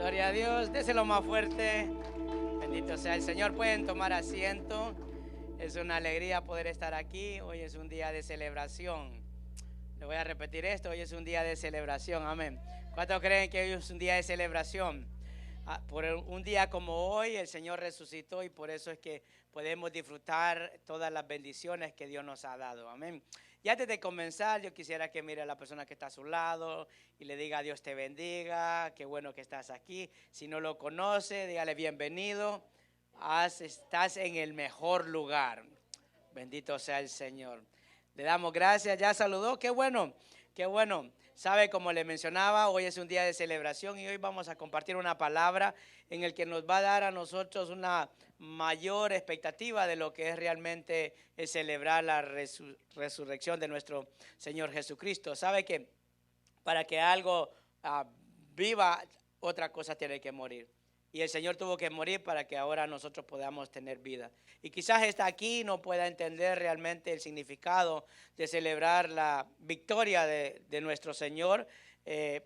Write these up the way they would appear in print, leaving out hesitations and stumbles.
Gloria a Dios, déselo más fuerte. Bendito sea el Señor. Pueden tomar asiento. Es una alegría poder estar aquí. Hoy es un día de celebración. Le voy a repetir esto, hoy es un día de celebración, amén. ¿Cuántos creen que hoy es un día de celebración? Por un día como hoy el Señor resucitó y por eso es que podemos disfrutar todas las bendiciones que Dios nos ha dado, amén. Y antes de comenzar, yo quisiera que mire a la persona que está a su lado y le diga: Dios te bendiga, qué bueno que estás aquí. Si no lo conoce, dígale: bienvenido, estás en el mejor lugar. Bendito sea el Señor. Le damos gracias, ya saludó, qué bueno, qué bueno. Sabe, como le mencionaba, hoy es un día de celebración y hoy vamos a compartir una palabra en el que nos va a dar a nosotros una mayor expectativa de lo que es realmente celebrar la resurrección de nuestro Señor Jesucristo. Sabe que para que algo viva, otra cosa tiene que morir. Y el Señor tuvo que morir para que ahora nosotros podamos tener vida. Y quizás está aquí y no pueda entender realmente el significado de celebrar la victoria de nuestro Señor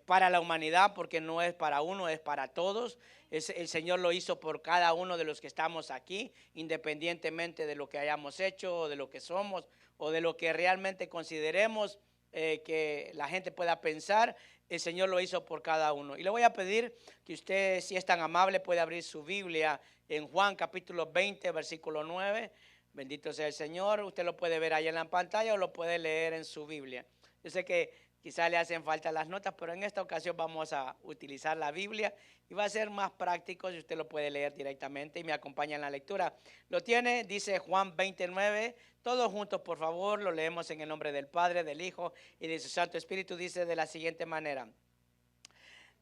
para la humanidad, porque no es para uno, es para todos. El Señor lo hizo por cada uno de los que estamos aquí, independientemente de lo que hayamos hecho, o de lo que somos, o de lo que realmente consideremos que la gente pueda pensar. El Señor lo hizo por cada uno. Y le voy a pedir que usted, si es tan amable, pueda abrir su Biblia en Juan capítulo 20, versículo 9. Bendito sea el Señor. Usted lo puede ver ahí en la pantalla o lo puede leer en su Biblia. Yo sé que quizás le hacen falta las notas, pero en esta ocasión vamos a utilizar la Biblia y va a ser más práctico si usted lo puede leer directamente y me acompaña en la lectura. Lo tiene, dice Juan 29. Todos juntos, por favor, lo leemos en el nombre del Padre, del Hijo y de su Santo Espíritu. Dice de la siguiente manera.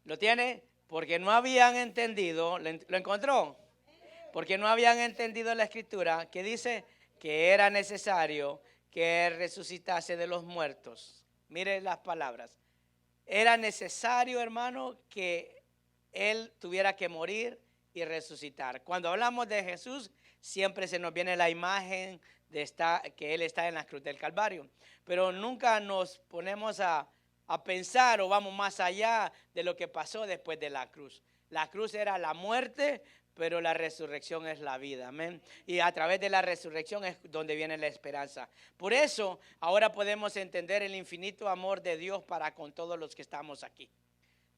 ¿Lo tiene? Porque no habían entendido, ¿lo encontró? Porque no habían entendido la Escritura que dice que era necesario que Él resucitase de los muertos. Mire las palabras. Era necesario, hermano, que Él tuviera que morir y resucitar. Cuando hablamos de Jesús, siempre se nos viene la imagen de que Él está en la cruz del Calvario. Pero nunca nos ponemos a pensar o vamos más allá de lo que pasó después de la cruz. La cruz era la muerte, pero la resurrección es la vida, amén. Y a través de la resurrección es donde viene la esperanza. Por eso ahora podemos entender el infinito amor de Dios para con todos los que estamos aquí.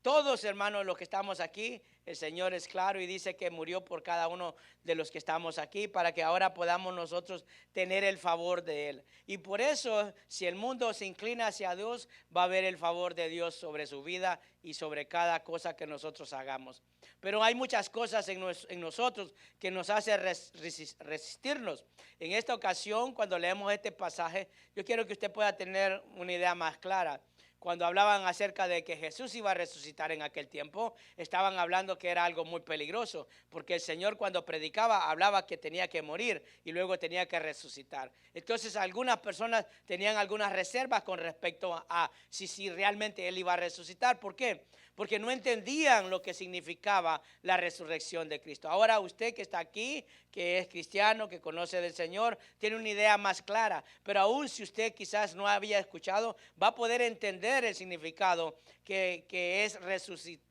Todos, hermanos, los que estamos aquí, el Señor es claro y dice que murió por cada uno de los que estamos aquí para que ahora podamos nosotros tener el favor de Él. Y por eso, si el mundo se inclina hacia Dios, va a haber el favor de Dios sobre su vida y sobre cada cosa que nosotros hagamos. Pero hay muchas cosas en nosotros que nos hacen resistirnos. En esta ocasión, cuando leemos este pasaje, yo quiero que usted pueda tener una idea más clara. Cuando hablaban acerca de que Jesús iba a resucitar en aquel tiempo, estaban hablando que era algo muy peligroso, porque el Señor cuando predicaba hablaba que tenía que morir y luego tenía que resucitar. Entonces algunas personas tenían algunas reservas con respecto a si realmente Él iba a resucitar. ¿Por qué? Porque no entendían lo que significaba la resurrección de Cristo. Ahora usted que está aquí, que es cristiano, que conoce del Señor, tiene una idea más clara. Pero aún si usted quizás no había escuchado, va a poder entender el significado que es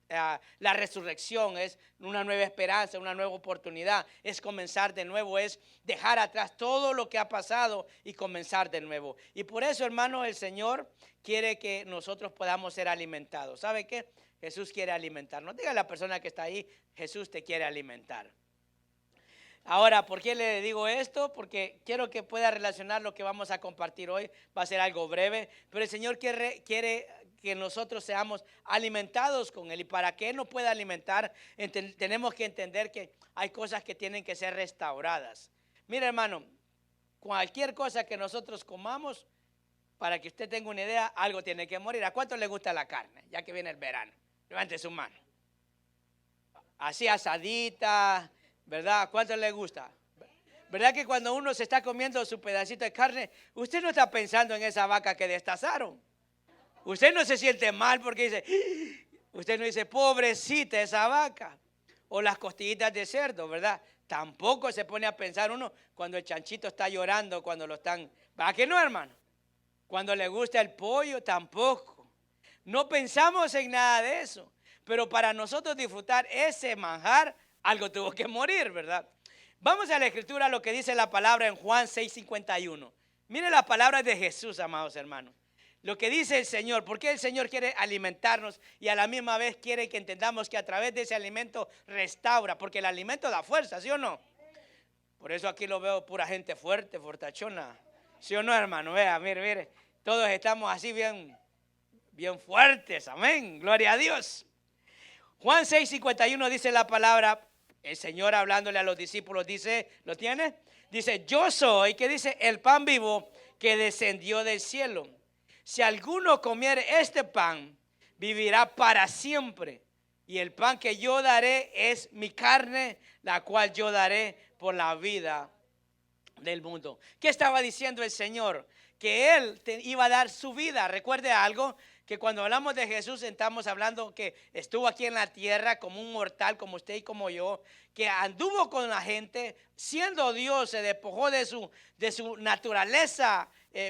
la resurrección. Es una nueva esperanza, una nueva oportunidad. Es comenzar de nuevo, es dejar atrás todo lo que ha pasado y comenzar de nuevo. Y por eso, hermano, el Señor quiere que nosotros podamos ser alimentados. ¿Sabe qué? Jesús quiere alimentarnos. Diga a la persona que está ahí: Jesús te quiere alimentar. Ahora, ¿por qué le digo esto? Porque quiero que pueda relacionar lo que vamos a compartir hoy. Va a ser algo breve, pero el Señor quiere que nosotros seamos alimentados con Él. Y para que Él nos pueda alimentar, tenemos que entender que hay cosas que tienen que ser restauradas. Mira, hermano, cualquier cosa que nosotros comamos, para que usted tenga una idea, algo tiene que morir. ¿A cuánto le gusta la carne? Ya que viene el verano. Levante su mano. Así asadita, ¿verdad? ¿A cuánto le gusta? ¿Verdad que cuando uno se está comiendo su pedacito de carne, usted no está pensando en esa vaca que destazaron? Usted no se siente mal porque dice, usted no dice, pobrecita esa vaca. O las costillitas de cerdo, ¿verdad? Tampoco se pone a pensar uno cuando el chanchito está llorando, cuando lo están... ¿Va que no, hermano? Cuando le gusta el pollo, tampoco. No pensamos en nada de eso. Pero para nosotros disfrutar ese manjar, algo tuvo que morir, ¿verdad? Vamos a la escritura, lo que dice la palabra en Juan 6:51. Mire las palabras de Jesús, amados hermanos. Lo que dice el Señor, porque el Señor quiere alimentarnos y a la misma vez quiere que entendamos que a través de ese alimento restaura, porque el alimento da fuerza, ¿sí o no? Por eso aquí lo veo pura gente fuerte, fortachona. ¿Sí o no, hermano? Vea, mire, mire. Todos estamos así bien fuertes, amén, gloria a Dios. Juan 6:51 dice la palabra, el Señor hablándole a los discípulos, dice, ¿lo tiene? Dice, yo soy, ¿qué dice? El pan vivo que descendió del cielo. Si alguno comiere este pan, vivirá para siempre. Y el pan que yo daré es mi carne, la cual yo daré por la vida del mundo. ¿Qué estaba diciendo el Señor? Que Él iba a dar su vida. Recuerde algo, que cuando hablamos de Jesús estamos hablando que estuvo aquí en la tierra como un mortal, como usted y como yo, que anduvo con la gente, siendo Dios, se despojó de su naturaleza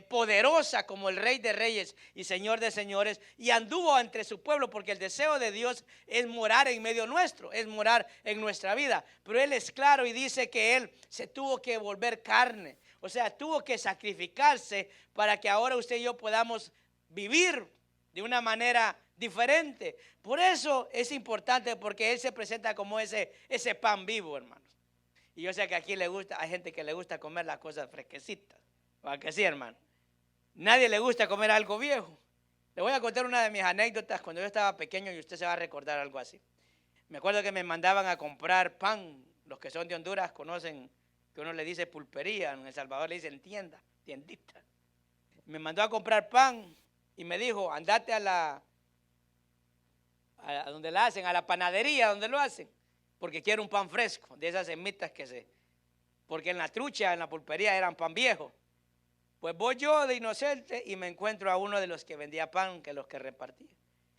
poderosa como el Rey de Reyes y Señor de Señores, y anduvo entre su pueblo, porque el deseo de Dios es morar en medio nuestro, es morar en nuestra vida. Pero Él es claro y dice que Él se tuvo que volver carne, o sea, tuvo que sacrificarse para que ahora usted y yo podamos vivir de una manera diferente. Por eso es importante, porque Él se presenta como ese pan vivo, hermanos. Y yo sé que aquí hay gente que le gusta comer las cosas fresquecitas. ¿Para que sí, hermano? Nadie le gusta comer algo viejo. Le voy a contar una de mis anécdotas cuando yo estaba pequeño y usted se va a recordar algo así. Me acuerdo que me mandaban a comprar pan. Los que son de Honduras conocen que uno le dice pulpería, en El Salvador le dicen tiendita. Me mandó a comprar pan y me dijo, andate a donde la hacen, a la panadería donde lo hacen, porque quiero un pan fresco, de esas semitas porque en la trucha, en la pulpería eran pan viejo. Pues voy yo de inocente y me encuentro a uno de los que vendía pan, que los que repartía.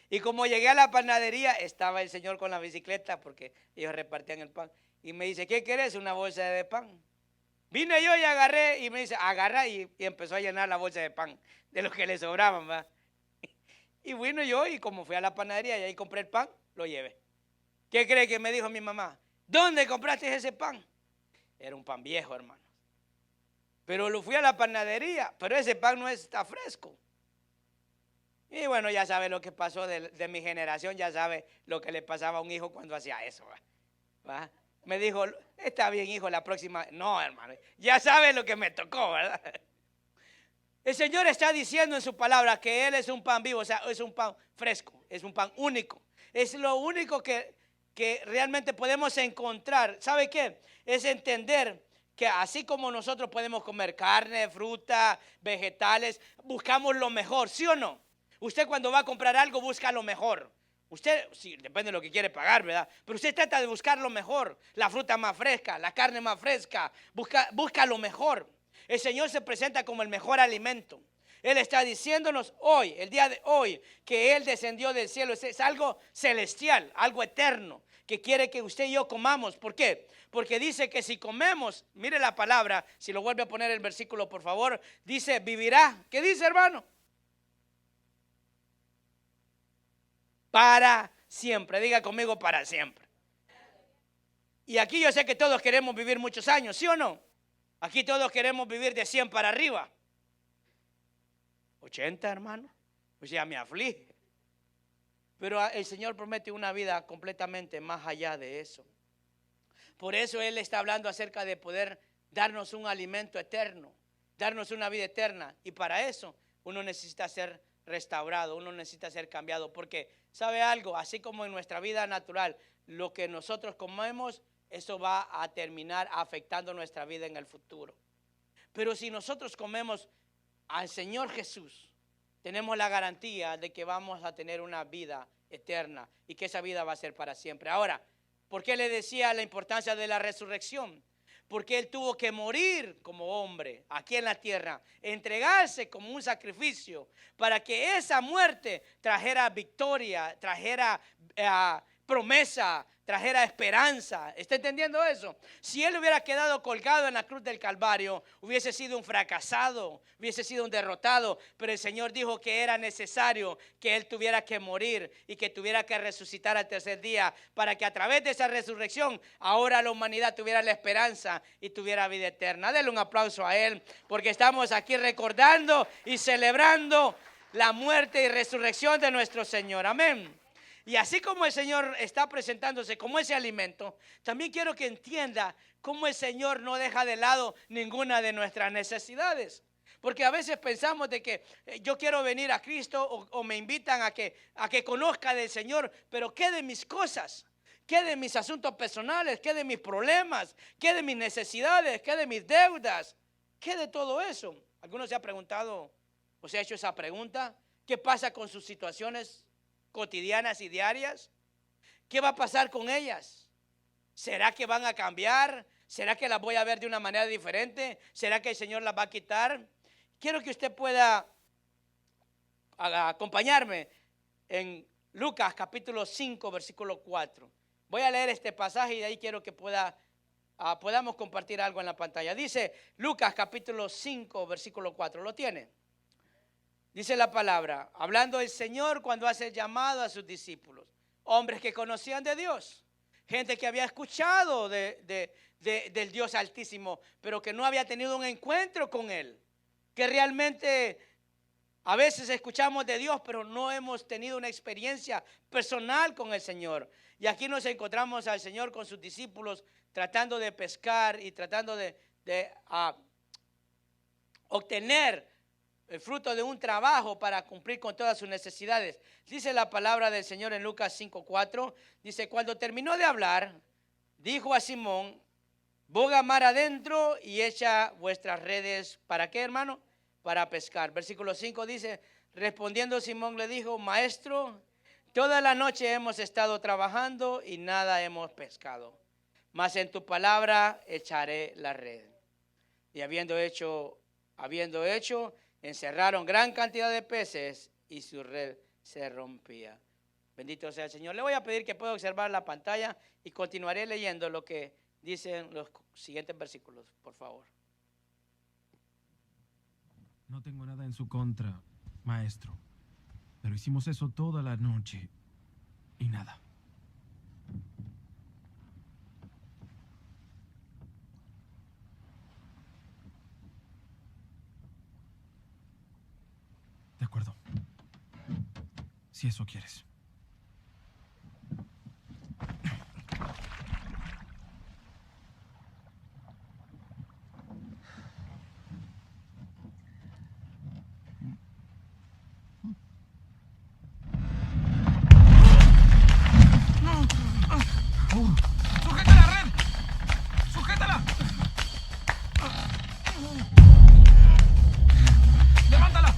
Y como llegué a la panadería, estaba el señor con la bicicleta, porque ellos repartían el pan. Y me dice, ¿qué querés? Una bolsa de pan. Vine yo y agarré, y me dice, agarra, y empezó a llenar la bolsa de pan, de los que le sobraban, ¿va? Y vino yo, y como fui a la panadería y ahí compré el pan, lo llevé. ¿Qué cree que me dijo mi mamá? ¿Dónde compraste ese pan? Era un pan viejo, hermano. Pero lo fui a la panadería, pero ese pan no está fresco. Y bueno, ya sabe lo que pasó de mi generación, ya sabe lo que le pasaba a un hijo cuando hacía eso, ¿va? Me dijo, está bien, hijo, la próxima. No, hermano, ya sabe lo que me tocó, ¿verdad? El Señor está diciendo en su palabra que Él es un pan vivo, o sea, es un pan fresco, es un pan único. Es lo único que realmente podemos encontrar. ¿Sabe qué? Es entender que así como nosotros podemos comer carne, fruta, vegetales, buscamos lo mejor, ¿sí o no? Usted cuando va a comprar algo busca lo mejor. Usted, sí, depende de lo que quiere pagar, ¿verdad? Pero usted trata de buscar lo mejor, la fruta más fresca, la carne más fresca, busca lo mejor. El Señor se presenta como el mejor alimento. Él está diciéndonos hoy, el día de hoy, que Él descendió del cielo. Es algo celestial, algo eterno, que quiere que usted y yo comamos. ¿Por qué? Porque dice que si comemos, mire la palabra, si lo vuelve a poner el versículo, por favor, dice, vivirá. ¿Qué dice, hermano? Para siempre. Diga conmigo, para siempre. Y aquí yo sé que todos queremos vivir muchos años, ¿sí o no? Aquí todos queremos vivir de 100 para arriba. 80, hermano. Pues ya me aflige. Pero el Señor promete una vida completamente más allá de eso. Por eso Él está hablando acerca de poder darnos un alimento eterno, darnos una vida eterna. Y para eso uno necesita ser restaurado, uno necesita ser cambiado. Porque, ¿sabe algo? Así como en nuestra vida natural, lo que nosotros comemos, eso va a terminar afectando nuestra vida en el futuro. Pero si nosotros comemos al Señor Jesús, tenemos la garantía de que vamos a tener una vida eterna y que esa vida va a ser para siempre. Ahora, ¿por qué le decía la importancia de la resurrección? Porque Él tuvo que morir como hombre aquí en la tierra, entregarse como un sacrificio para que esa muerte trajera victoria, trajera promesa, trajera esperanza. ¿Está entendiendo eso? Si Él hubiera quedado colgado en la cruz del Calvario, hubiese sido un fracasado, hubiese sido un derrotado. Pero el Señor dijo que era necesario que Él tuviera que morir y que tuviera que resucitar al tercer día, para que a través de esa resurrección ahora la humanidad tuviera la esperanza y tuviera vida eterna. Denle un aplauso a Él, porque estamos aquí recordando y celebrando la muerte y resurrección de nuestro Señor. Amén. Y así como el Señor está presentándose como ese alimento, también quiero que entienda cómo el Señor no deja de lado ninguna de nuestras necesidades. Porque a veces pensamos de que yo quiero venir a Cristo o me invitan a que conozca del Señor, pero ¿qué de mis cosas? ¿Qué de mis asuntos personales? ¿Qué de mis problemas? ¿Qué de mis necesidades? ¿Qué de mis deudas? ¿Qué de todo eso? ¿Alguno se ha preguntado o se ha hecho esa pregunta? ¿Qué pasa con sus situaciones cotidianas y diarias? ¿Qué va a pasar con ellas? ¿Será que van a cambiar? ¿Será que las voy a ver de una manera diferente? ¿Será que el Señor las va a quitar? Quiero que usted pueda acompañarme en Lucas capítulo 5 versículo 4. Voy a leer este pasaje y de ahí quiero que podamos compartir algo en la pantalla. Dice Lucas capítulo 5 versículo 4. ¿Lo tiene? Dice la palabra, hablando el Señor cuando hace llamado a sus discípulos, hombres que conocían de Dios, gente que había escuchado del Dios Altísimo, pero que no había tenido un encuentro con Él, que realmente a veces escuchamos de Dios, pero no hemos tenido una experiencia personal con el Señor. Y aquí nos encontramos al Señor con sus discípulos tratando de pescar y tratando de obtener el fruto de un trabajo para cumplir con todas sus necesidades. Dice la palabra del Señor en Lucas 5:4. Dice, cuando terminó de hablar, dijo a Simón, boga mar adentro y echa vuestras redes. ¿Para qué, hermano? Para pescar. Versículo 5 dice, respondiendo Simón le dijo, maestro, toda la noche hemos estado trabajando y nada hemos pescado, mas en tu palabra echaré la red. Y habiendo hecho, encerraron gran cantidad de peces y su red se rompía. Bendito sea el Señor. Le voy a pedir que pueda observar la pantalla y continuaré leyendo lo que dicen los siguientes versículos, por favor. No tengo nada en su contra, maestro, pero hicimos eso toda la noche y nada. De acuerdo, si eso quieres. ¡Sujeta la red! ¡Sujétala! ¡Levántala!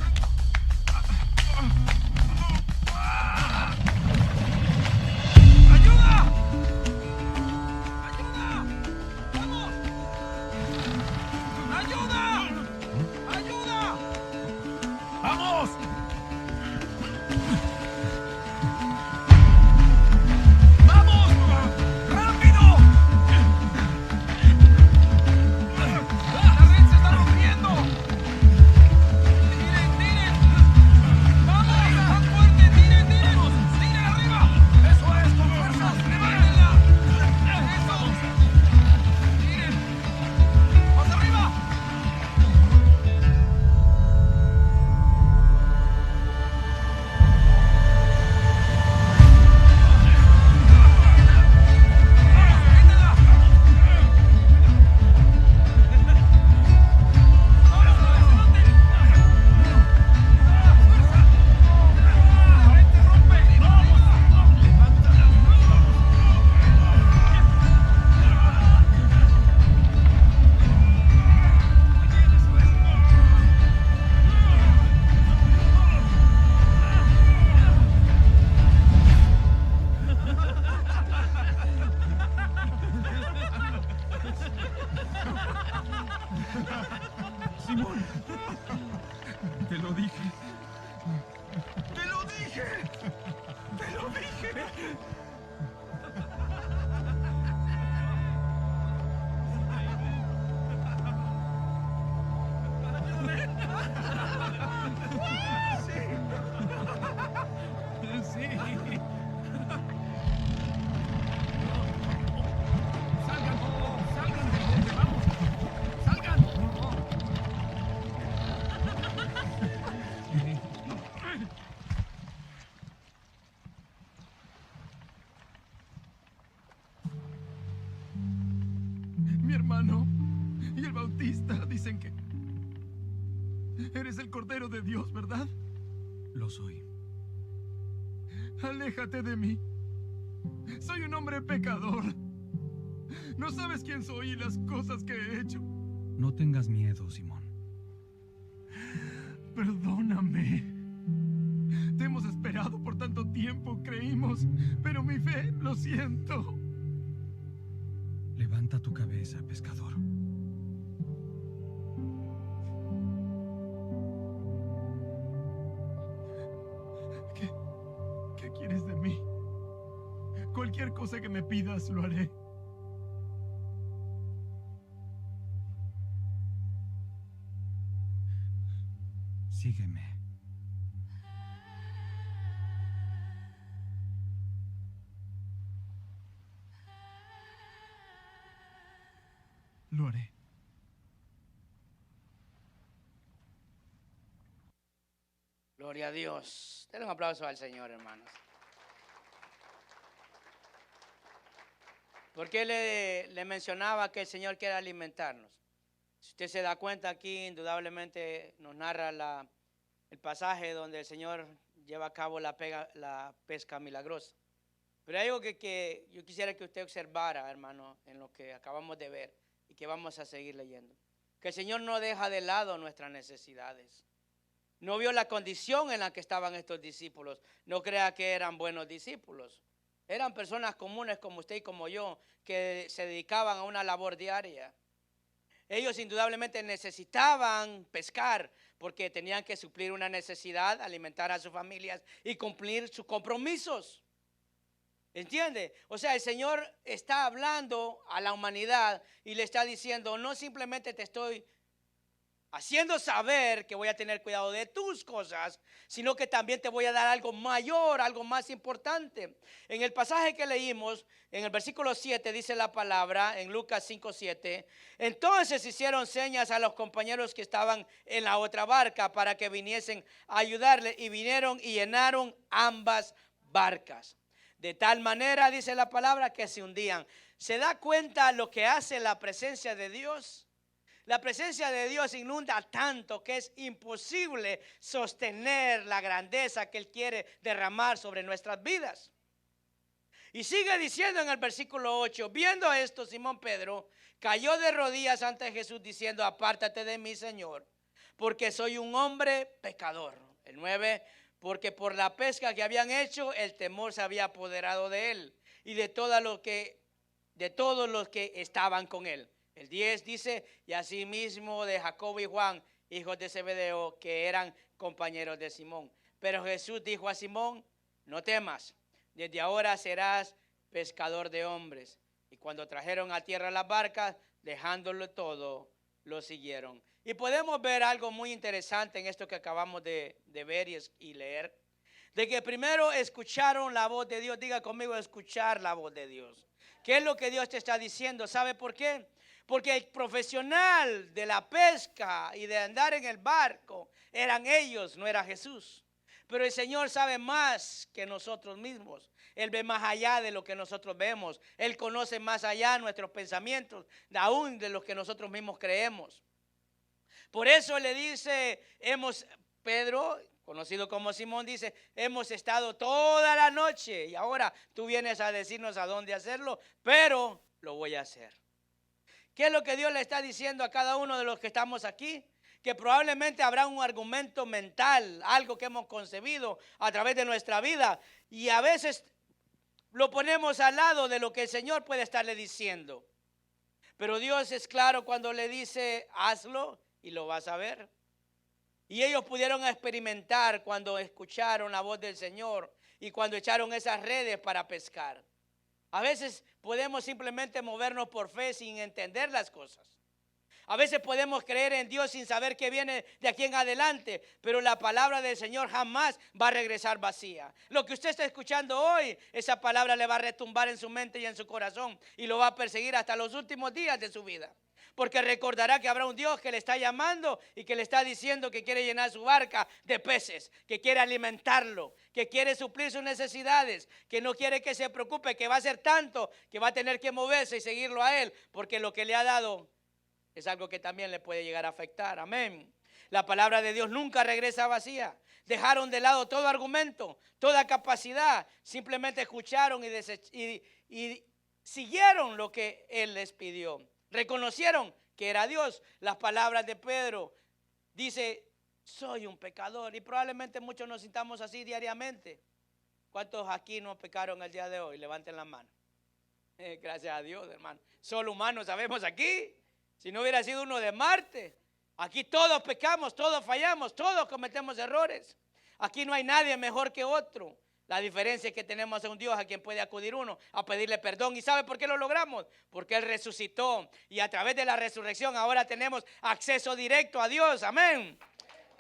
hermano y el Bautista dicen que eres el Cordero de Dios, ¿verdad? Lo soy. Aléjate de mí. Soy un hombre pecador. No sabes quién soy y las cosas que he hecho. No tengas miedo, Simón. Perdóname. Te hemos esperado por tanto tiempo, creímos, pero mi fe, lo siento. Levanta tu cabeza, pescador. ¿Qué quieres de mí? Cualquier cosa que me pidas, lo haré. Sígueme. Lo haré. Gloria a Dios. Denle un aplauso al Señor, hermanos. ¿Por qué le mencionaba que el Señor quiere alimentarnos? Si usted se da cuenta aquí, indudablemente nos narra el pasaje donde el Señor lleva a cabo la pesca milagrosa. Pero hay algo que yo quisiera que usted observara, hermano, en lo que acabamos de ver y que vamos a seguir leyendo. Que el Señor no deja de lado nuestras necesidades. No vio la condición en la que estaban estos discípulos. No crea que eran buenos discípulos. Eran personas comunes como usted y como yo, que se dedicaban a una labor diaria. Ellos indudablemente necesitaban pescar porque tenían que suplir una necesidad, alimentar a sus familias y cumplir sus compromisos. ¿Entiende? O sea, el Señor está hablando a la humanidad y le está diciendo, no simplemente te estoy haciendo saber que voy a tener cuidado de tus cosas, sino que también te voy a dar algo mayor, algo más importante. En el pasaje que leímos, en el versículo 7 dice la palabra, en Lucas 5:7, entonces hicieron señas a los compañeros que estaban en la otra barca para que viniesen a ayudarle, y vinieron y llenaron ambas barcas. De tal manera, dice la palabra, que se hundían. ¿Se da cuenta lo que hace la presencia de Dios? La presencia de Dios inunda tanto que es imposible sostener la grandeza que Él quiere derramar sobre nuestras vidas. Y sigue diciendo en el versículo 8, viendo esto, Simón Pedro cayó de rodillas ante Jesús diciendo, apártate de mí, Señor, porque soy un hombre pecador. El 9, porque por la pesca que habían hecho, el temor se había apoderado de él y de todos los que estaban con él. El 10 dice, y asimismo de Jacobo y Juan, hijos de Zebedeo, que eran compañeros de Simón. Pero Jesús dijo a Simón, no temas, desde ahora serás pescador de hombres. Y cuando trajeron a tierra las barcas, dejándolo todo, lo siguieron. Y podemos ver algo muy interesante en esto que acabamos de ver y leer. De que primero escucharon la voz de Dios. Diga conmigo, escuchar la voz de Dios. ¿Qué es lo que Dios te está diciendo? ¿Sabe por qué? Porque el profesional de la pesca y de andar en el barco eran ellos, no era Jesús. Pero el Señor sabe más que nosotros mismos. Él ve más allá de lo que nosotros vemos. Él conoce más allá nuestros pensamientos, aún de lo que nosotros mismos creemos. Por eso le dice, Pedro, conocido como Simón, dice, hemos estado toda la noche y ahora tú vienes a decirnos a dónde hacerlo, pero lo voy a hacer. ¿Qué es lo que Dios le está diciendo a cada uno de los que estamos aquí? Que probablemente habrá un argumento mental, algo que hemos concebido a través de nuestra vida y a veces lo ponemos al lado de lo que el Señor puede estarle diciendo. Pero Dios es claro cuando le dice, hazlo y lo vas a ver. Y ellos pudieron experimentar cuando escucharon la voz del Señor y cuando echaron esas redes para pescar. A veces podemos simplemente movernos por fe sin entender las cosas. A veces podemos creer en Dios sin saber qué viene de aquí en adelante, pero la palabra del Señor jamás va a regresar vacía. Lo que usted está escuchando hoy, esa palabra le va a retumbar en su mente y en su corazón y lo va a perseguir hasta los últimos días de su vida. Porque recordará que habrá un Dios que le está llamando y que le está diciendo que quiere llenar su barca de peces, que quiere alimentarlo, que quiere suplir sus necesidades, que no quiere que se preocupe, que va a ser tanto que va a tener que moverse y seguirlo a Él, porque lo que le ha dado es algo que también le puede llegar a afectar. Amén. La palabra de Dios nunca regresa vacía. Dejaron de lado todo argumento, toda capacidad. Simplemente escucharon y siguieron lo que Él les pidió. Reconocieron que era Dios. Las palabras de Pedro dice: soy un pecador. Y probablemente muchos nos sintamos así diariamente. ¿Cuántos aquí no pecaron el día de hoy? Levanten la mano. Gracias a Dios, hermano. Solo humanos sabemos aquí. Si no hubiera sido uno de Marte. Aquí todos pecamos, todos fallamos, todos cometemos errores. Aquí no hay nadie mejor que otro. La diferencia es que tenemos a un Dios a quien puede acudir uno a pedirle perdón. ¿Y sabe por qué lo logramos? Porque Él resucitó. Y a través de la resurrección ahora tenemos acceso directo a Dios. Amén.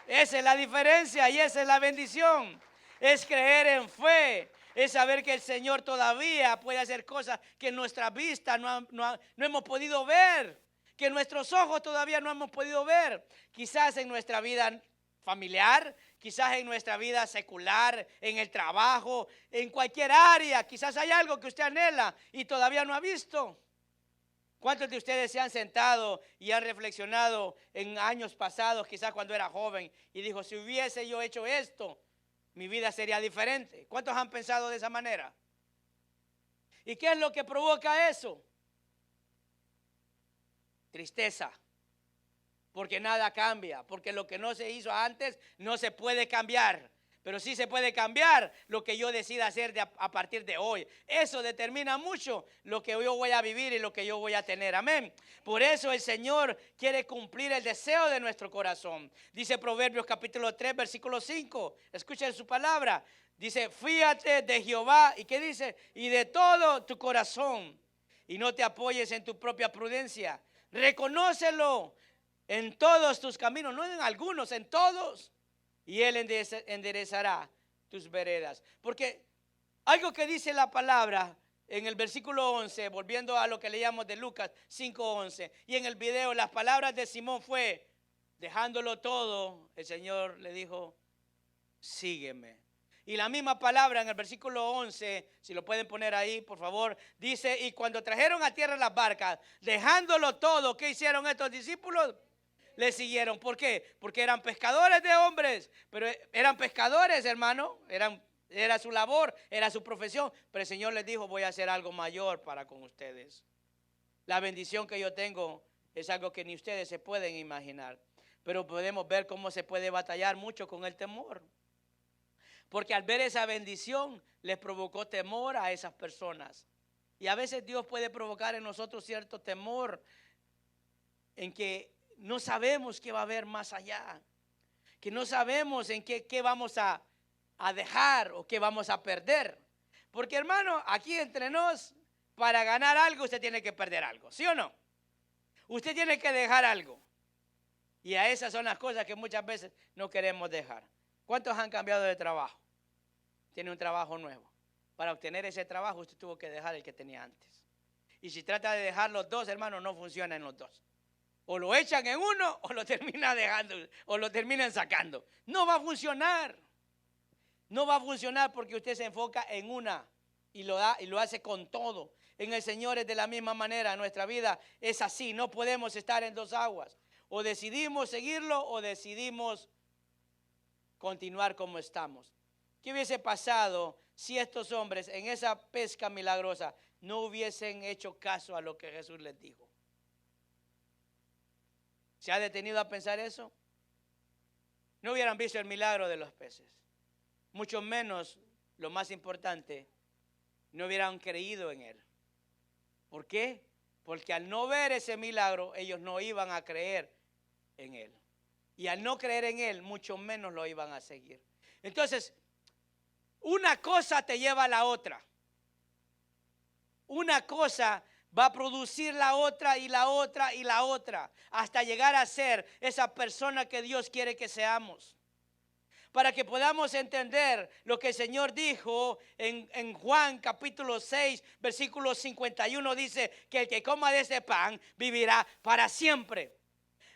Esa es la diferencia y esa es la bendición. Es creer en fe. Es saber que el Señor todavía puede hacer cosas que en nuestra vista no hemos podido ver. Que nuestros ojos todavía no hemos podido ver. Quizás en nuestra vida familiar, quizás en nuestra vida secular, en el trabajo, en cualquier área. Quizás hay algo que usted anhela y todavía no ha visto. ¿Cuántos de ustedes se han sentado y han reflexionado en años pasados, quizás cuando era joven, y dijo: si hubiese yo hecho esto, mi vida sería diferente? ¿Cuántos han pensado de esa manera? ¿Y qué es lo que provoca eso? Tristeza. Porque nada cambia, porque lo que no se hizo antes no se puede cambiar, pero sí se puede cambiar lo que yo decida hacer a partir de hoy. Eso determina mucho lo que yo voy a vivir y lo que yo voy a tener. Amén. Por eso el Señor quiere cumplir el deseo de nuestro corazón. Dice Proverbios capítulo 3 versículo 5. Escuchen su palabra. Dice: fíate de Jehová. ¿Y qué dice? Y de todo tu corazón, y no te apoyes en tu propia prudencia. Reconócelo en todos tus caminos, no en algunos, en todos, y Él enderezará tus veredas. Porque algo que dice la palabra en el versículo 11, volviendo a lo que leíamos de Lucas 5:11, y en el video las palabras de Simón fue: dejándolo todo, el Señor le dijo: sígueme. Y la misma palabra en el versículo 11, si lo pueden poner ahí, por favor, dice: y cuando trajeron a tierra las barcas, dejándolo todo, ¿qué hicieron estos discípulos? Le siguieron. ¿Por qué? Porque eran pescadores de hombres. Pero eran pescadores, hermano. Era su labor, era su profesión. Pero el Señor les dijo: voy a hacer algo mayor para con ustedes. La bendición que yo tengo es algo que ni ustedes se pueden imaginar. Pero podemos ver cómo se puede batallar mucho con el temor. Porque al ver esa bendición les provocó temor a esas personas. Y a veces Dios puede provocar en nosotros cierto temor en que no sabemos qué va a haber más allá, que no sabemos en qué vamos a dejar o qué vamos a perder. Porque, hermano, aquí entre nos, para ganar algo usted tiene que perder algo, ¿sí o no? Usted tiene que dejar algo. Y a esas son las cosas que muchas veces no queremos dejar. ¿Cuántos han cambiado de trabajo? Tiene un trabajo nuevo. Para obtener ese trabajo usted tuvo que dejar el que tenía antes. Y si trata de dejar los dos, hermano, no funciona en los dos. O lo echan en uno o lo terminan dejando o lo terminan sacando. No va a funcionar. No va a funcionar porque usted se enfoca en una y lo da y lo hace con todo. En el Señor es de la misma manera. Nuestra vida es así. No podemos estar en dos aguas. O decidimos seguirlo o decidimos continuar como estamos. ¿Qué hubiese pasado si estos hombres en esa pesca milagrosa no hubiesen hecho caso a lo que Jesús les dijo? ¿Se ha detenido a pensar eso? No hubieran visto el milagro de los peces. Mucho menos, lo más importante, no hubieran creído en Él. ¿Por qué? Porque al no ver ese milagro, ellos no iban a creer en Él. Y al no creer en Él, mucho menos lo iban a seguir. Entonces, una cosa te lleva a la otra. Una cosa va a producir la otra y la otra y la otra, hasta llegar a ser esa persona que Dios quiere que seamos. Para que podamos entender lo que el Señor dijo en Juan capítulo 6, versículo 51, dice que el que coma de ese pan vivirá para siempre.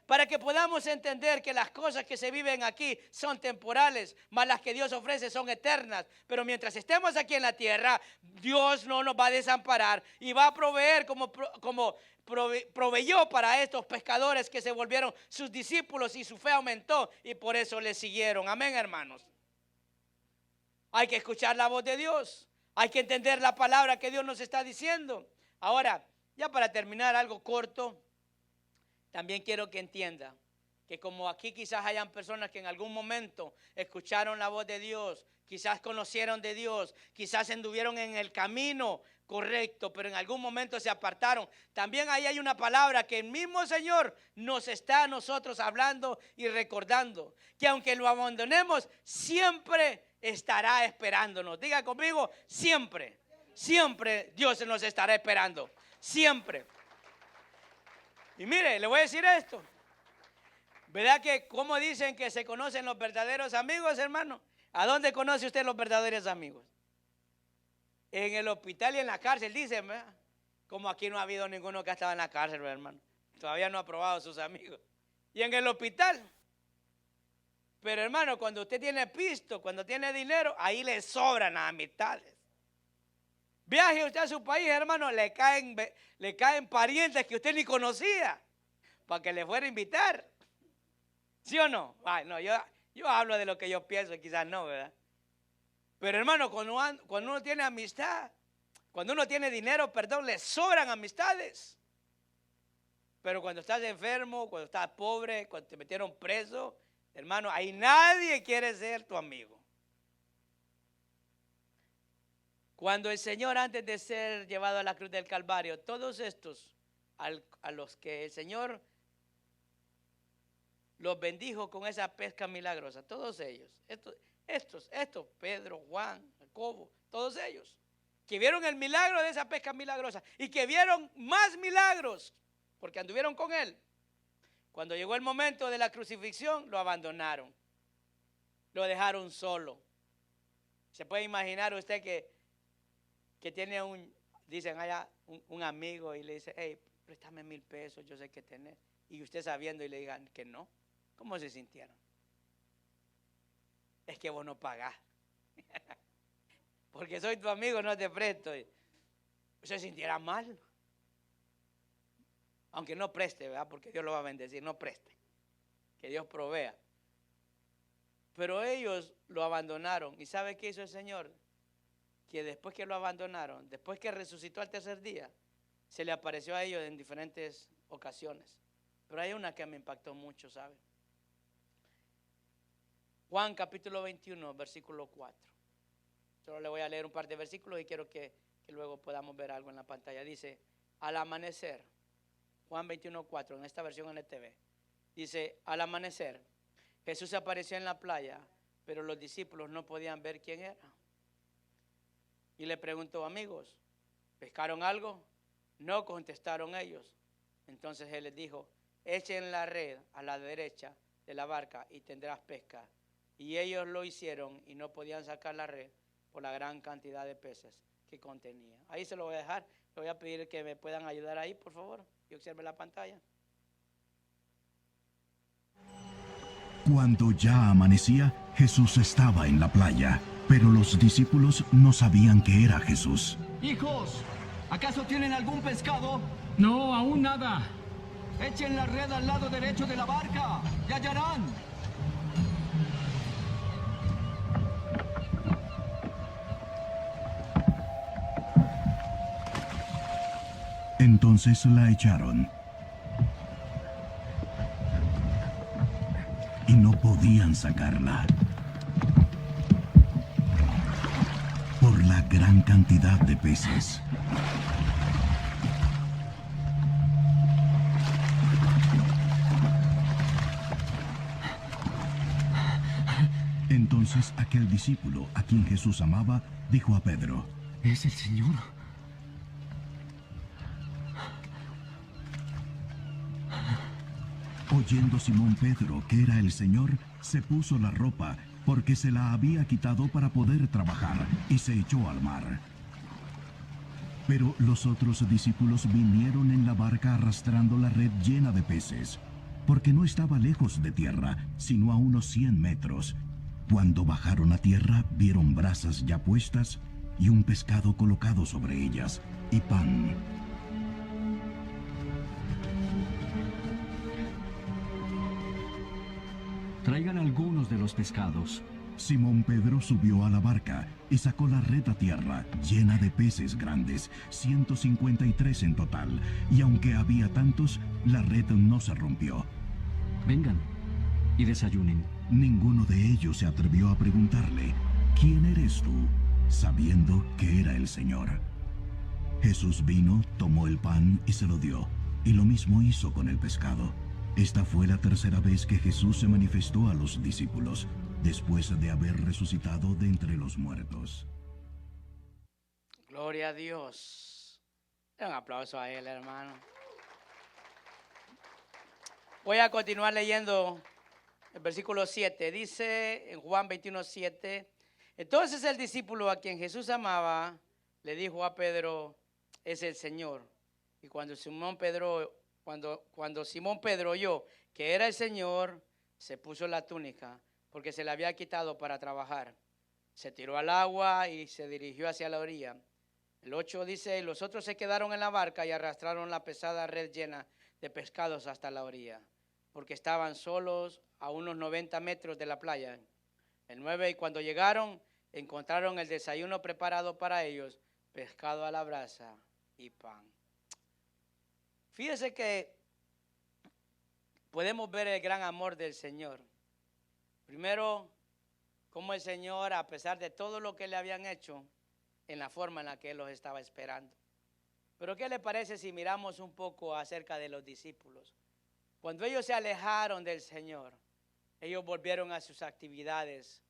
Para que podamos entender que las cosas que se viven aquí son temporales, mas las que Dios ofrece son eternas. Pero mientras estemos aquí en la tierra, Dios no nos va a desamparar y va a proveer como proveyó para estos pescadores que se volvieron sus discípulos y su fe aumentó y por eso le siguieron. Amén, hermanos. Hay que escuchar la voz de Dios. Hay que entender la palabra que Dios nos está diciendo. Ahora, ya para terminar, algo corto. También quiero que entienda que como aquí quizás hayan personas que en algún momento escucharon la voz de Dios, quizás conocieron de Dios, quizás anduvieron en el camino correcto, pero en algún momento se apartaron. También ahí hay una palabra que el mismo Señor nos está a nosotros hablando y recordando, que aunque lo abandonemos, siempre estará esperándonos. Diga conmigo, siempre, siempre Dios nos estará esperando, siempre. Y mire, le voy a decir esto. ¿Verdad que cómo dicen que se conocen los verdaderos amigos, hermano? ¿A dónde conoce usted los verdaderos amigos? En el hospital y en la cárcel, dicen, ¿verdad? Como aquí no ha habido ninguno que ha estado en la cárcel, ¿verdad, hermano? Todavía no ha probado a sus amigos. Y en el hospital. Pero hermano, cuando usted tiene pisto, cuando tiene dinero, ahí le sobran las amistades. Viaje usted a su país, hermano, le caen parientes que usted ni conocía para que le fuera a invitar. ¿Sí o no? Ay, no, yo hablo de lo que yo pienso, quizás no, ¿verdad? Pero hermano, cuando uno tiene amistad, cuando uno tiene dinero, perdón, le sobran amistades. Pero cuando estás enfermo, cuando estás pobre, cuando te metieron preso, hermano, ahí nadie quiere ser tu amigo. Cuando el Señor, antes de ser llevado a la cruz del Calvario, todos estos a los que el Señor los bendijo con esa pesca milagrosa, todos ellos, estos, Pedro, Juan, Jacobo, todos ellos, que vieron el milagro de esa pesca milagrosa y que vieron más milagros, porque anduvieron con él. Cuando llegó el momento de la crucifixión, lo abandonaron, lo dejaron solo. ¿Se puede imaginar usted que tiene dicen allá, un amigo y le dice, hey, préstame 1,000 pesos, yo sé que tenés, y usted sabiendo y le digan que no? ¿Cómo se sintieron? Es que vos no pagás. Porque soy tu amigo, no te presto. Se sintiera mal. Aunque no preste, ¿verdad? Porque Dios lo va a bendecir, no preste. Que Dios provea. Pero ellos lo abandonaron. ¿Y sabe qué hizo el Señor? Que después que lo abandonaron, después que resucitó al tercer día, se le apareció a ellos en diferentes ocasiones. Pero hay una que me impactó mucho, ¿sabe? Juan capítulo 21, versículo 4. Solo le voy a leer un par de versículos y quiero que luego podamos ver algo en la pantalla. Dice, al amanecer, Juan 21, 4, en esta versión NTV, dice, al amanecer, Jesús se apareció en la playa, pero los discípulos no podían ver quién era. Y le preguntó, amigos, ¿pescaron algo? No, contestaron ellos. Entonces él les dijo, echen la red a la derecha de la barca y tendrás pesca. Y ellos lo hicieron y no podían sacar la red por la gran cantidad de peces que contenía. Ahí se lo voy a dejar. Le voy a pedir que me puedan ayudar ahí, por favor, y observe la pantalla. Cuando ya amanecía, Jesús estaba en la playa, pero los discípulos no sabían que era Jesús. Hijos, ¿acaso tienen algún pescado? No, aún nada. Echen la red al lado derecho de la barca y hallarán. Entonces la echaron. Y no podían sacarla por la gran cantidad de peces. Entonces aquel discípulo a quien Jesús amaba dijo a Pedro, Es el Señor. Oyendo Simón Pedro que era el Señor, se puso la ropa, porque se la había quitado para poder trabajar, y se echó al mar. Pero los otros discípulos vinieron en la barca arrastrando la red llena de peces, porque no estaba lejos de tierra, sino a unos 100 metros. Cuando bajaron a tierra, vieron brasas ya puestas y un pescado colocado sobre ellas, y pan. Traigan algunos de los pescados. Simón Pedro subió a la barca y sacó la red a tierra, llena de peces grandes, 153 en total, y aunque había tantos, la red no se rompió. Vengan y desayunen. Ninguno de ellos se atrevió a preguntarle, ¿quién eres tú?, sabiendo que era el Señor. Jesús vino, tomó el pan y se lo dio, y lo mismo hizo con el pescado. Esta fue la tercera vez que Jesús se manifestó a los discípulos, después de haber resucitado de entre los muertos. Gloria a Dios. Un aplauso a él, hermano. Voy a continuar leyendo el versículo 7. Dice en Juan 21:7: entonces el discípulo a quien Jesús amaba le dijo a Pedro: es el Señor. Y cuando Simón Pedro oyó que era el Señor, se puso la túnica, porque se la había quitado para trabajar. Se tiró al agua y se dirigió hacia la orilla. El 8 dice: y los otros se quedaron en la barca y arrastraron la pesada red llena de pescados hasta la orilla, porque estaban solos a unos 90 metros de la playa. El 9, y cuando llegaron, encontraron el desayuno preparado para ellos, pescado a la brasa y pan. Fíjese que podemos ver el gran amor del Señor. Primero, cómo el Señor, a pesar de todo lo que le habían hecho, en la forma en la que Él los estaba esperando. Pero ¿qué le parece si miramos un poco acerca de los discípulos? Cuando ellos se alejaron del Señor, ellos volvieron a sus actividades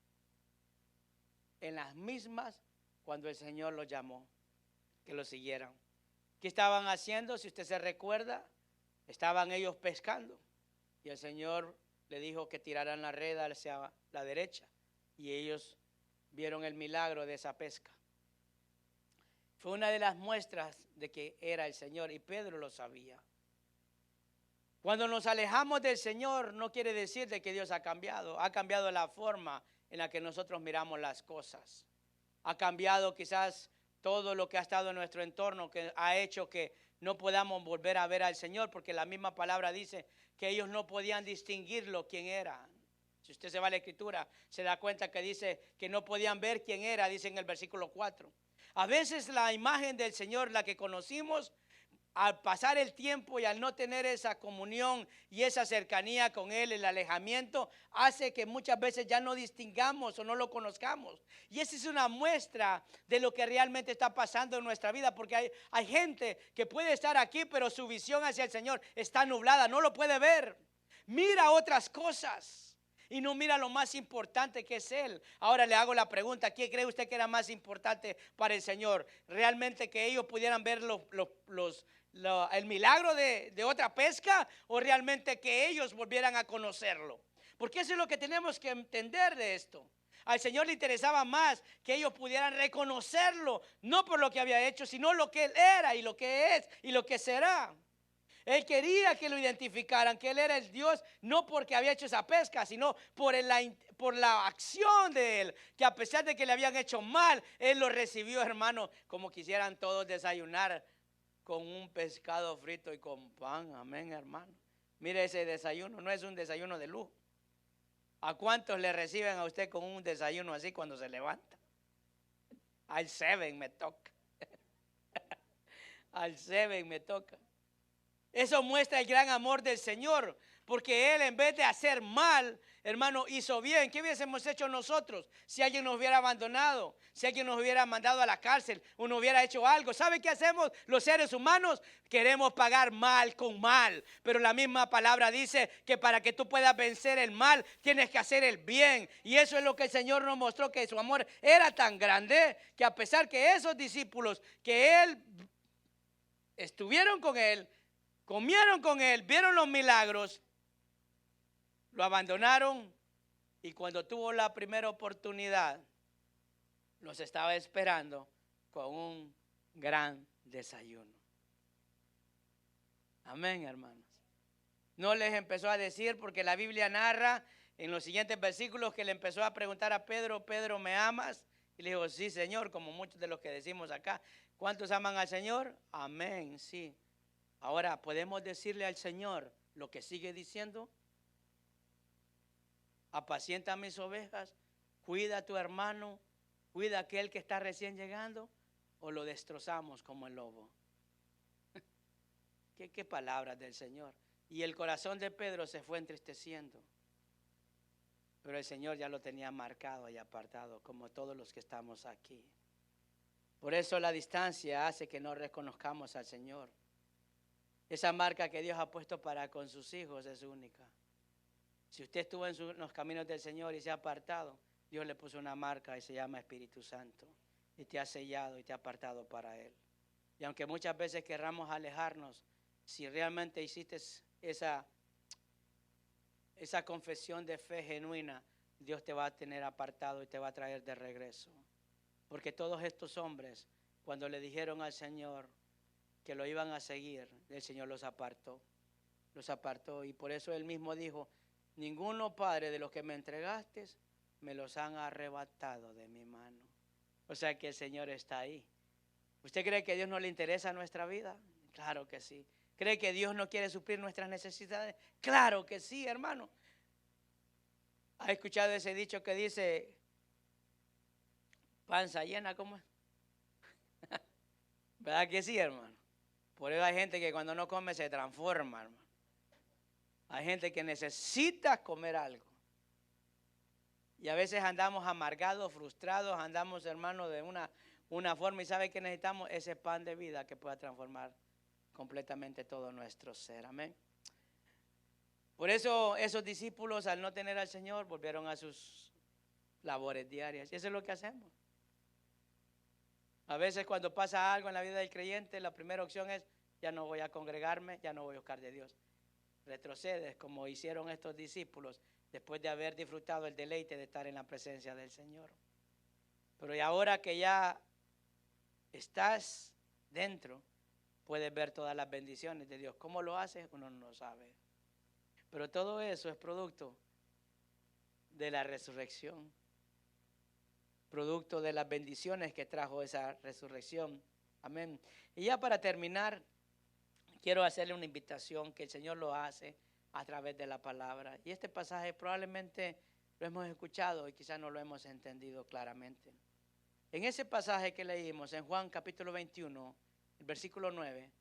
en las mismas cuando el Señor los llamó, que los siguieran. ¿Qué estaban haciendo? Si usted se recuerda, estaban ellos pescando y el Señor le dijo que tiraran la red hacia la derecha, y ellos vieron el milagro de esa pesca. Fue una de las muestras de que era el Señor, y Pedro lo sabía. Cuando nos alejamos del Señor, no quiere decir de que Dios ha cambiado la forma en la que nosotros miramos las cosas. Ha cambiado quizás todo lo que ha estado en nuestro entorno, que ha hecho que no podamos volver a ver al Señor, porque la misma palabra dice que ellos no podían distinguirlo quién era. Si usted se va a la Escritura, se da cuenta que dice que no podían ver quién era, dice en el versículo 4. A veces la imagen del Señor, la que conocimos, al pasar el tiempo y al no tener esa comunión y esa cercanía con Él, el alejamiento hace que muchas veces ya no distingamos o no lo conozcamos. Y esa es una muestra de lo que realmente está pasando en nuestra vida, porque hay gente que puede estar aquí, pero su visión hacia el Señor está nublada, no lo puede ver. Mira otras cosas y no mira lo más importante, que es Él. Ahora le hago la pregunta: ¿qué cree usted que era más importante para el Señor? ¿Realmente que ellos pudieran ver el milagro de otra pesca, o realmente que ellos volvieran a conocerlo? Porque eso es lo que tenemos que entender de esto. Al Señor le interesaba más que ellos pudieran reconocerlo, no por lo que había hecho, sino lo que Él era y lo que es y lo que será. Él quería que lo identificaran, que Él era el Dios, no porque había hecho esa pesca, sino por la acción de Él, que a pesar de que le habían hecho mal, Él lo recibió, hermano, como quisieran todos desayunar con un pescado frito y con pan. Amén, hermano. Mire, ese desayuno no es un desayuno de lujo. ¿A cuántos le reciben a usted con un desayuno así cuando se levanta? Al 7 me toca. Al 7 me toca. Eso muestra el gran amor del Señor, porque Él, en vez de hacer mal, hermano, hizo bien. ¿Qué hubiésemos hecho nosotros si alguien nos hubiera abandonado? Si alguien nos hubiera mandado a la cárcel o nos hubiera hecho algo. ¿Sabe qué hacemos los seres humanos? Queremos pagar mal con mal. Pero la misma palabra dice que para que tú puedas vencer el mal, tienes que hacer el bien. Y eso es lo que el Señor nos mostró, que su amor era tan grande, que a pesar que esos discípulos que Él estuvieron con Él, comieron con Él, vieron los milagros, Lo abandonaron y cuando tuvo la primera oportunidad, los estaba esperando con un gran desayuno. Amén, hermanos. No les empezó a decir, porque la Biblia narra en los siguientes versículos que le empezó a preguntar a Pedro: Pedro, ¿me amas? Y le dijo: sí, Señor, como muchos de los que decimos acá. ¿Cuántos aman al Señor? Amén, sí. Ahora, ¿podemos decirle al Señor lo que sigue diciendo? Apacienta mis ovejas, cuida a tu hermano, cuida a aquel que está recién llegando, o lo destrozamos como el lobo. ¿Qué palabras del Señor? Y el corazón de Pedro se fue entristeciendo. Pero el Señor ya lo tenía marcado y apartado, como todos los que estamos aquí. Por eso la distancia hace que no reconozcamos al Señor. Esa marca que Dios ha puesto para con sus hijos es única. Si usted estuvo en los caminos del Señor y se ha apartado, Dios le puso una marca y se llama Espíritu Santo. Y te ha sellado y te ha apartado para Él. Y aunque muchas veces querramos alejarnos, si realmente hiciste esa confesión de fe genuina, Dios te va a tener apartado y te va a traer de regreso. Porque todos estos hombres, cuando le dijeron al Señor que lo iban a seguir, el Señor los apartó. Y por eso Él mismo dijo: ninguno, Padre, de los que me entregaste, me los han arrebatado de mi mano. O sea que el Señor está ahí. ¿Usted cree que a Dios no le interesa nuestra vida? Claro que sí. ¿Cree que Dios no quiere suplir nuestras necesidades? Claro que sí, hermano. ¿Has escuchado ese dicho que dice: panza llena, cómo es? ¿Verdad que sí, hermano? Por eso hay gente que cuando no come se transforma, hermano. Hay gente que necesita comer algo. Y a veces andamos amargados, frustrados, andamos, hermano, de una forma, y ¿sabe que necesitamos? Ese pan de vida que pueda transformar completamente todo nuestro ser. Amén. Por eso esos discípulos, al no tener al Señor, volvieron a sus labores diarias. Y eso es lo que hacemos. A veces cuando pasa algo en la vida del creyente, la primera opción es: ya no voy a congregarme, ya no voy a buscar de Dios. Retrocedes, como hicieron estos discípulos después de haber disfrutado el deleite de estar en la presencia del Señor. Pero y ahora que ya estás dentro, puedes ver todas las bendiciones de Dios. ¿Cómo lo haces? Uno no lo sabe. Pero todo eso es producto de la resurrección, producto de las bendiciones que trajo esa resurrección. Amén. Y ya para terminar, quiero hacerle una invitación que el Señor lo hace a través de la palabra. Y este pasaje probablemente lo hemos escuchado y quizás no lo hemos entendido claramente. En ese pasaje que leímos en Juan capítulo 21, el versículo 9,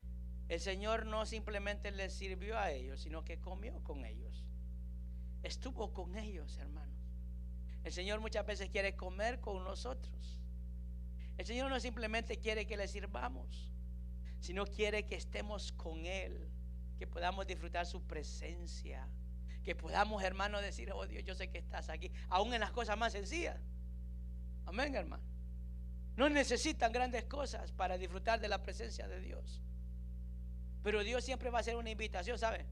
el Señor no simplemente les sirvió a ellos, sino que comió con ellos. Estuvo con ellos, hermanos. El Señor muchas veces quiere comer con nosotros. El Señor no simplemente quiere que le sirvamos, sino quiere que estemos con Él, que podamos disfrutar su presencia, que podamos, hermano, decir: oh Dios, yo sé que estás aquí, aún en las cosas más sencillas. Amén, hermano. No necesitan grandes cosas para disfrutar de la presencia de Dios. Pero Dios siempre va a hacer una invitación, ¿sabe?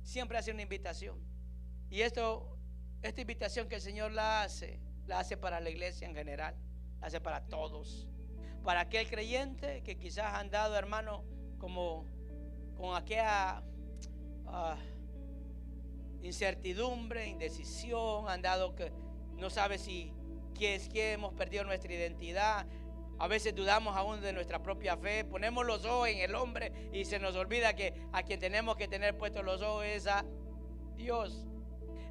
Siempre hace una invitación. Y esta invitación que el Señor la hace para la iglesia en general, la hace para todos. Para aquel creyente que quizás ha andado, hermano, como con aquella incertidumbre, indecisión, ha andado que no sabe si qué es que hemos perdido nuestra identidad. A veces dudamos aún de nuestra propia fe, ponemos los ojos en el hombre y se nos olvida que a quien tenemos que tener puestos los ojos es a Dios.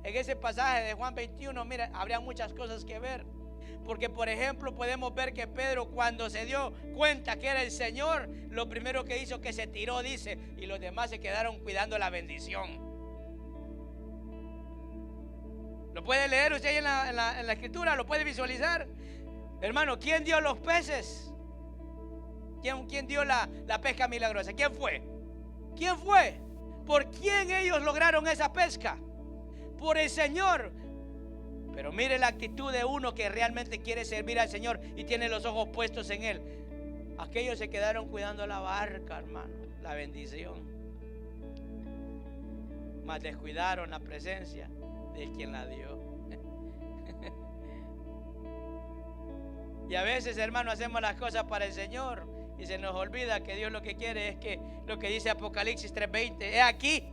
En ese pasaje de Juan 21, mira, habría muchas cosas que ver. Porque, por ejemplo, podemos ver que Pedro, cuando se dio cuenta que era el Señor, lo primero que hizo que se tiró, dice, y los demás se quedaron cuidando la bendición. ¿Lo puede leer usted ahí en la escritura? ¿Lo puede visualizar? Hermano, ¿quién dio los peces? ¿Quién dio la pesca milagrosa? ¿Quién fue? ¿Quién fue? ¿Por quién ellos lograron esa pesca? Por el Señor. Pero mire la actitud de uno que realmente quiere servir al Señor y tiene los ojos puestos en Él. Aquellos se quedaron cuidando la barca, hermano, la bendición. mas descuidaron la presencia de quien la dio. Y a veces, hermano, hacemos las cosas para el Señor y se nos olvida que Dios lo que quiere es que lo que dice Apocalipsis 3:20, he aquí,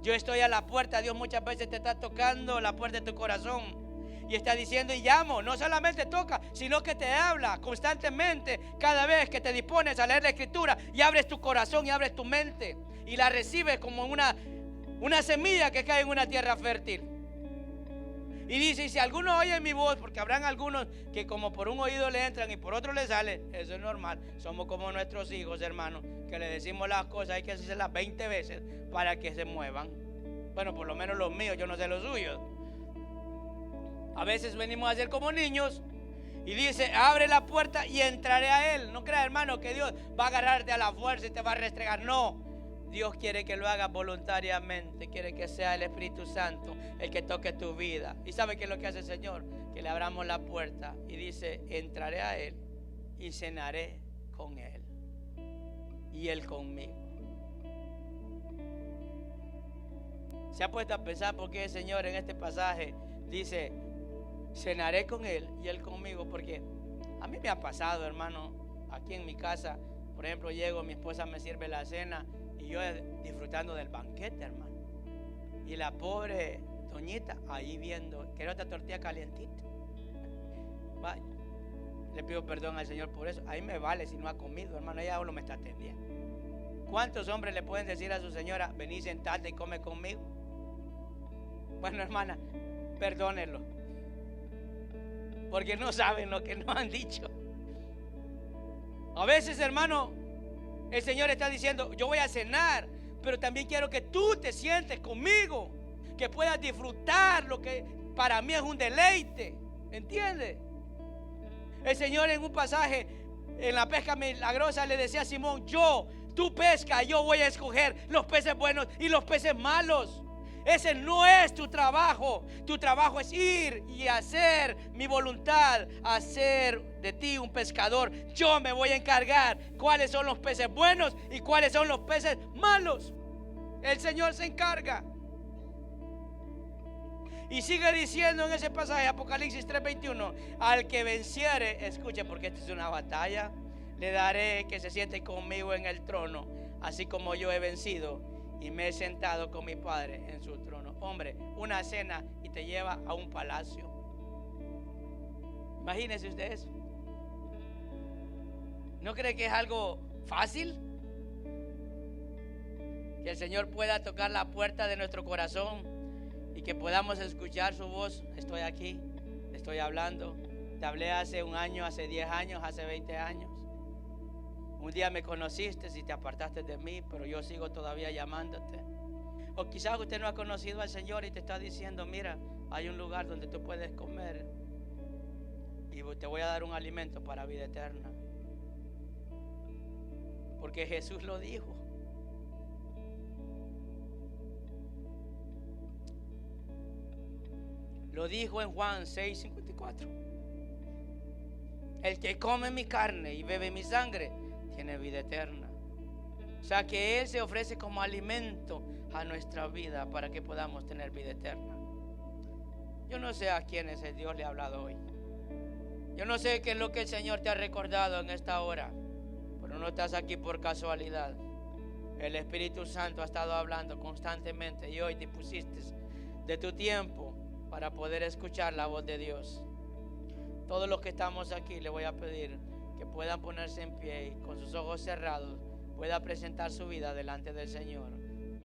yo estoy a la puerta. Dios muchas veces te está tocando la puerta de tu corazón y está diciendo y llamo. No solamente toca, sino que te habla constantemente cada vez que te dispones a leer la Escritura y abres tu corazón y abres tu mente y la recibes como una semilla que cae en una tierra fértil. Y dice, y si alguno oye mi voz, porque habrán algunos que como por un oído le entran y por otro le sale, eso es normal. Somos como nuestros hijos, hermanos, que le decimos las cosas, hay que hacerlas 20 veces para que se muevan. Bueno, por lo menos los míos, yo no sé los suyos. A veces venimos a ser como niños y dice, abre la puerta y entraré a él. No creas, hermano, que Dios va a agarrarte a la fuerza y te va a restregar. No. Dios quiere que lo hagas voluntariamente. Quiere que sea el Espíritu Santo el que toque tu vida. ¿Y sabe qué es lo que hace el Señor? Que le abramos la puerta y dice, entraré a él y cenaré con él y él conmigo. ¿Se ha puesto a pensar por qué el Señor en este pasaje dice, cenaré con él y él conmigo? Porque a mí me ha pasado, hermano, aquí en mi casa, por ejemplo, llego, mi esposa me sirve la cena y yo disfrutando del banquete, hermano. Y la pobre doñita ahí viendo, quiero otra tortilla calientita. Vaya, le pido perdón al Señor por eso. Ahí me vale si no ha comido, hermano, ella solo me está atendiendo. ¿Cuántos hombres le pueden decir a su señora, vení, sentate y come conmigo? Bueno, hermana, perdónenlo, porque no saben lo que nos han dicho. A veces, hermano, el Señor está diciendo, yo voy a cenar, pero también quiero que tú te sientes conmigo, que puedas disfrutar lo que para mí es un deleite. ¿Entiendes? El Señor en un pasaje en la pesca milagrosa le decía a Simón, tú pesca, yo voy a escoger los peces buenos y los peces malos. Ese no es tu trabajo. Tu trabajo es ir y hacer mi voluntad, hacer de ti un pescador. Yo me voy a encargar cuáles son los peces buenos y cuáles son los peces malos. El Señor se encarga. Y sigue diciendo en ese pasaje, Apocalipsis 3:21, al que venciere, escuche, porque esta es una batalla, le daré que se siente conmigo en el trono, así como yo he vencido y me he sentado con mi Padre en su trono. Hombre, una cena y te lleva a un palacio. Imagínese usted eso. ¿No cree que es algo fácil? Que el Señor pueda tocar la puerta de nuestro corazón y que podamos escuchar su voz. Estoy aquí, te estoy hablando. Te hablé hace un año, hace 10 años, hace 20 años. Un día me conociste y te apartaste de mí, pero yo sigo todavía llamándote. O quizás usted no ha conocido al Señor y te está diciendo, mira, hay un lugar donde tú puedes comer y te voy a dar un alimento para vida eterna. Porque Jesús lo dijo. Lo dijo en Juan 6:54. El que come mi carne y bebe mi sangre tiene vida eterna. O sea que Él se ofrece como alimento a nuestra vida para que podamos tener vida eterna. Yo no sé a quiénes el Dios le ha hablado hoy. Yo no sé qué es lo que el Señor te ha recordado en esta hora, pero no estás aquí por casualidad. El Espíritu Santo ha estado hablando constantemente y hoy dispusiste de tu tiempo para poder escuchar la voz de Dios. Todos los que estamos aquí, le voy a pedir que puedan ponerse en pie y con sus ojos cerrados pueda presentar su vida delante del Señor.